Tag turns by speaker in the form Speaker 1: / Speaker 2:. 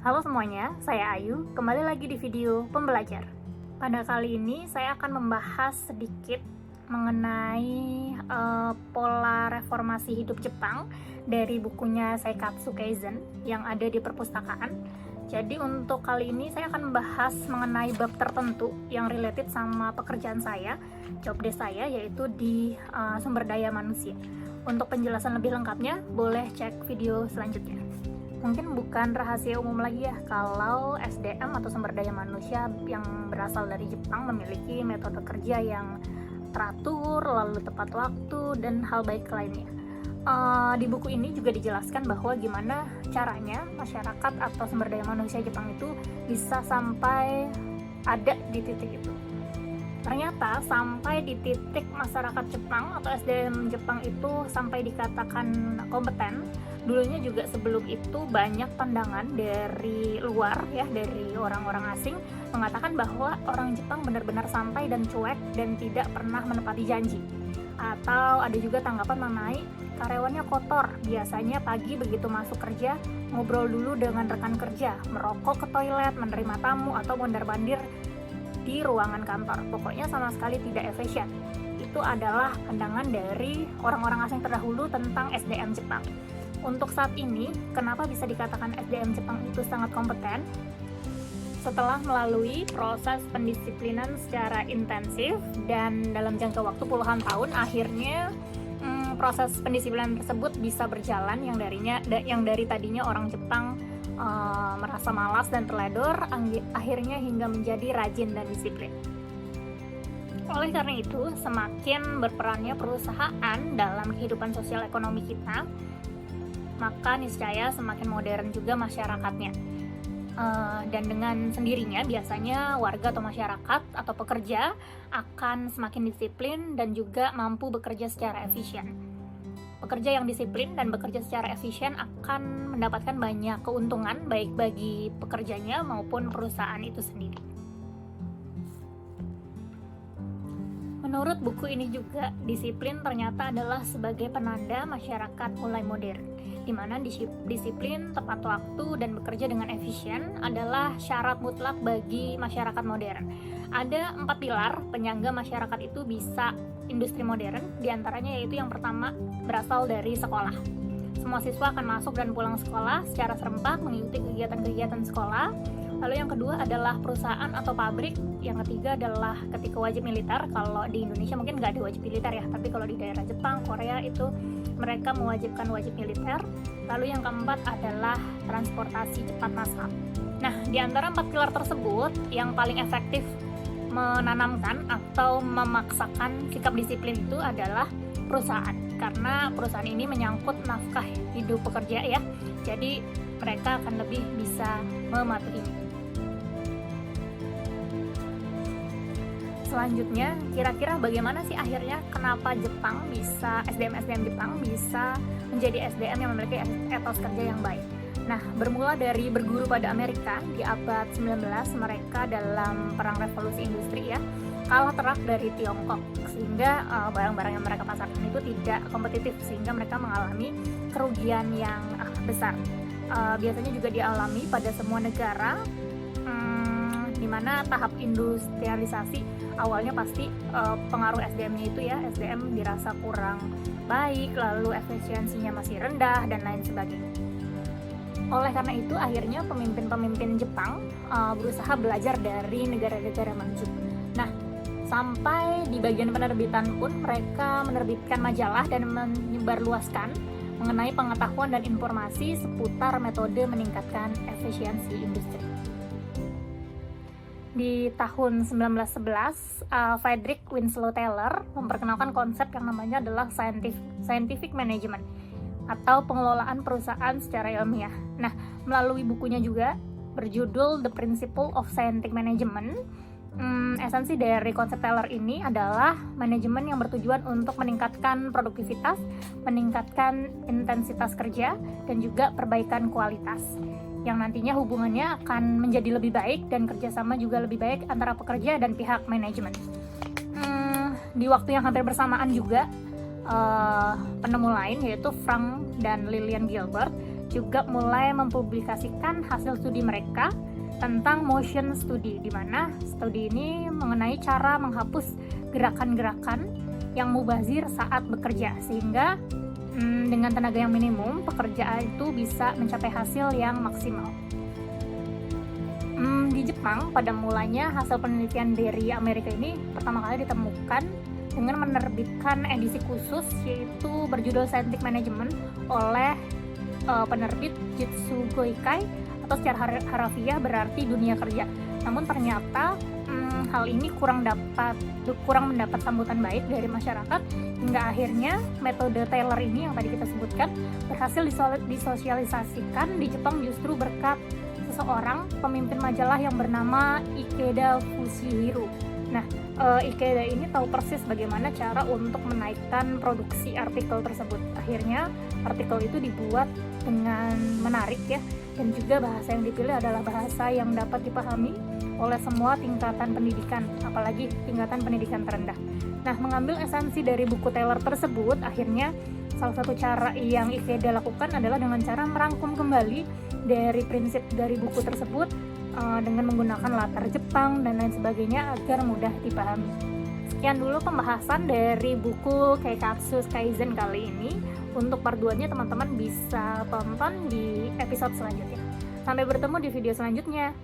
Speaker 1: Halo semuanya, saya Ayu, kembali lagi di video pembelajar. Pada kali ini saya akan membahas sedikit mengenai pola reformasi hidup Jepang dari bukunya Seikatsu Kaizen yang ada di perpustakaan. Jadi untuk kali ini saya akan membahas mengenai bab tertentu yang related sama pekerjaan saya, job desk saya, yaitu di sumber daya manusia. Untuk penjelasan lebih lengkapnya, boleh cek video selanjutnya. Mungkin bukan rahasia umum lagi ya kalau SDM atau sumber daya manusia yang berasal dari Jepang memiliki metode kerja yang teratur, lalu tepat waktu, dan hal baik lainnya. Di buku ini juga dijelaskan bahwa gimana caranya masyarakat atau sumber daya manusia Jepang itu bisa sampai ada di titik itu. Ternyata sampai di titik masyarakat Jepang atau SDM Jepang itu sampai dikatakan kompeten, dulunya juga sebelum itu banyak pandangan dari luar ya, dari orang-orang asing mengatakan bahwa orang Jepang benar-benar santai dan cuek dan tidak pernah menepati janji. Atau ada juga tanggapan mengenai karyawannya kotor, biasanya pagi begitu masuk kerja ngobrol dulu dengan rekan kerja, merokok ke toilet, menerima tamu, atau mondar-mandir di ruangan kantor. Pokoknya sama sekali tidak efisien. Itu adalah pandangan dari orang-orang asing terdahulu tentang SDM Jepang. Untuk saat ini, kenapa bisa dikatakan SDM Jepang itu sangat kompeten? Setelah melalui proses pendisiplinan secara intensif dan dalam jangka waktu puluhan tahun, akhirnya proses pendisiplinan tersebut bisa berjalan yang dari tadinya orang Jepang merasa malas dan teledor, akhirnya hingga menjadi rajin dan disiplin. Oleh karena itu, semakin berperannya perusahaan dalam kehidupan sosial ekonomi kita, maka niscaya semakin modern juga masyarakatnya. Dan dengan sendirinya biasanya warga atau masyarakat atau pekerja akan semakin disiplin dan juga mampu bekerja secara efisien. Pekerja yang disiplin dan bekerja secara efisien akan mendapatkan banyak keuntungan baik bagi pekerjanya maupun perusahaan itu sendiri. Menurut buku ini juga, disiplin ternyata adalah sebagai penanda masyarakat mulai modern, di mana disiplin, tepat waktu, dan bekerja dengan efisien adalah syarat mutlak bagi masyarakat modern. Ada 4 pilar penyangga masyarakat itu bisa industri modern, diantaranya yaitu yang pertama berasal dari sekolah. Semua siswa akan masuk dan pulang sekolah secara serempak mengikuti kegiatan-kegiatan sekolah. Lalu yang kedua adalah perusahaan atau pabrik. Yang ketiga adalah ketika wajib militer. Kalau di Indonesia mungkin nggak ada wajib militer ya, tapi kalau di daerah Jepang, Korea itu mereka mewajibkan wajib militer. Lalu yang keempat adalah transportasi cepat massal. Nah, di antara 4 pilar tersebut, yang paling efektif menanamkan atau memaksakan sikap disiplin itu adalah perusahaan, karena perusahaan ini menyangkut nafkah hidup pekerja ya, jadi mereka akan lebih bisa mematuhinya. Selanjutnya, kira-kira bagaimana sih akhirnya kenapa SDM Jepang bisa menjadi SDM yang memiliki etos kerja yang baik? Nah, bermula dari berguru pada Amerika di abad 19, mereka dalam perang revolusi industri ya, kalah telak dari Tiongkok, sehingga barang-barang yang mereka pasarkan itu tidak kompetitif, sehingga mereka mengalami kerugian yang besar. Biasanya juga dialami pada semua negara, di mana tahap industrialisasi awalnya pasti pengaruh SDM-nya itu ya, SDM dirasa kurang baik, lalu efisiensinya masih rendah, dan lain sebagainya. Oleh karena itu, akhirnya pemimpin-pemimpin Jepang berusaha belajar dari negara-negara maju. Nah, sampai di bagian penerbitan pun mereka menerbitkan majalah dan menyebarluaskan mengenai pengetahuan dan informasi seputar metode meningkatkan efisiensi industri. Di tahun 1911, Frederick Winslow Taylor memperkenalkan konsep yang namanya adalah scientific management atau pengelolaan perusahaan secara ilmiah. Nah, melalui bukunya juga berjudul The Principle of Scientific Management, esensi dari konsep Taylor ini adalah manajemen yang bertujuan untuk meningkatkan produktivitas, meningkatkan intensitas kerja, dan juga perbaikan kualitas, yang nantinya hubungannya akan menjadi lebih baik dan kerjasama juga lebih baik antara pekerja dan pihak manajemen. Di waktu yang hampir bersamaan juga, penemu lain yaitu Frank dan Lillian Gilbert juga mulai mempublikasikan hasil studi mereka tentang motion study, di mana studi ini mengenai cara menghapus gerakan-gerakan yang mubazir saat bekerja, sehingga dengan tenaga yang minimum pekerjaan itu bisa mencapai hasil yang maksimal. Di Jepang pada mulanya hasil penelitian dari Amerika ini pertama kali ditemukan dengan menerbitkan edisi khusus yaitu berjudul Scientific Management oleh penerbit Jitsu Goikai, atau secara harafiah berarti dunia kerja. Namun ternyata hal ini kurang mendapat sambutan baik dari masyarakat, hingga akhirnya metode Taylor ini yang tadi kita sebutkan berhasil disosialisasikan di Jepang justru berkat seseorang pemimpin majalah yang bernama Ikeda Fushihiro. Nah, Ikeda ini tahu persis bagaimana cara untuk menaikkan produksi artikel tersebut. Akhirnya artikel itu dibuat dengan menarik ya, dan juga bahasa yang dipilih adalah bahasa yang dapat dipahami oleh semua tingkatan pendidikan, apalagi tingkatan pendidikan terendah. Nah, mengambil esensi dari buku Taylor tersebut, akhirnya salah satu cara yang Ikeda lakukan adalah dengan cara merangkum kembali dari prinsip dari buku tersebut dengan menggunakan latar Jepang dan lain sebagainya agar mudah dipahami. Sekian dulu pembahasan dari buku Keikatsu Kaizen kali ini. Untuk part 2-nya teman-teman bisa tonton di episode selanjutnya. Sampai bertemu di video selanjutnya.